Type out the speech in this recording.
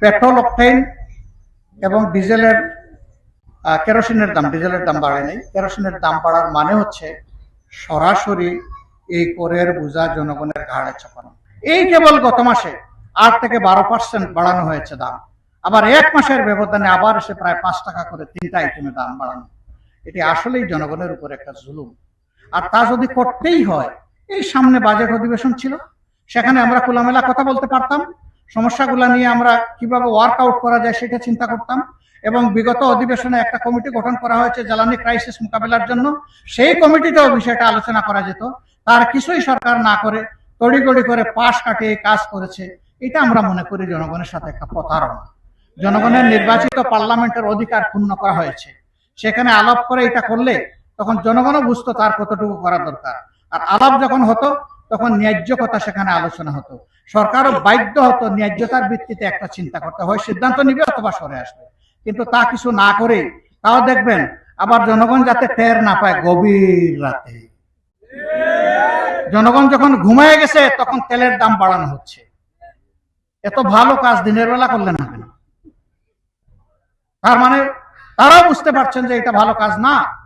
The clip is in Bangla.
পেট্রোল, অকটেন এবং ডিজেলের ডিজেলের দাম বাড়ে নাই। কেরোসিনের দাম বাড়ার মানে হচ্ছে সরাসরি এই করের বোঝা জনগণের ঘাড়ে চাপানো। এই কেবল গত মাসে 8 থেকে 12% বাড়ানো হয়েছে দাম। আবার 1 মাসের ব্যবধানে আবার এসে প্রায় 5 টাকা করে 3টা আইটেমে দাম বাড়ানো। এটি আসলেই জনগণের উপর একটা জুলুম। আর তা যদি করতেই হয়, এই সামনে বাজেট অধিবেশন ছিল, সেখানে আমরা খোলামেলা কথা বলতে পারতাম, সমস্যাগুলো নিয়ে আমরা কিভাবে ওয়ার্কআউট করা যায় সেটা চিন্তা করতাম। এবং বিগত অধিবেশনে একটা কমিটি গঠন করা হয়েছে জ্বালানি ক্রাইসিস মোকাবেলার জন্য, সেই কমিটিতেও বিষয়টা আলোচনা করা যেত। তার কিছুই সরকার না করে তড়িগড়ি করে পাশ কাটিয়ে কাজ করেছে। এটা আমরা মনে করি জনগণের সাথে একটা প্রতারণা। জনগণের নির্বাচিত পার্লামেন্টের অধিকার ক্ষুণ্ণ করা হয়েছে। সেখানে আলাপ করে এটা করলে তখন জনগণও বুঝতো তার কতটুকু করা দরকার। আর আলাপ যখন হতো তখন ন্যায্য কথা সেখানে আলোচনা হতো। সরকারও বাধ্য হতো ন্যায্যতার ভিত্তিতে একটা চিন্তা করতে, হয় সিদ্ধান্ত নিবে অথবা সরে আসবে। কিন্তু তা কিছু না করে, তাও দেখবেন আবার জনগণ যাতে টের না পায়, গভীর রাতে জনগণ যখন ঘুমায় গেছে তখন তেলের দাম বাড়ানো হচ্ছে। এত ভালো কাজ দিনের বেলা করলেন না কেন? তার মানে তারাও বুঝতে পারছেন যে এটা ভালো কাজ না।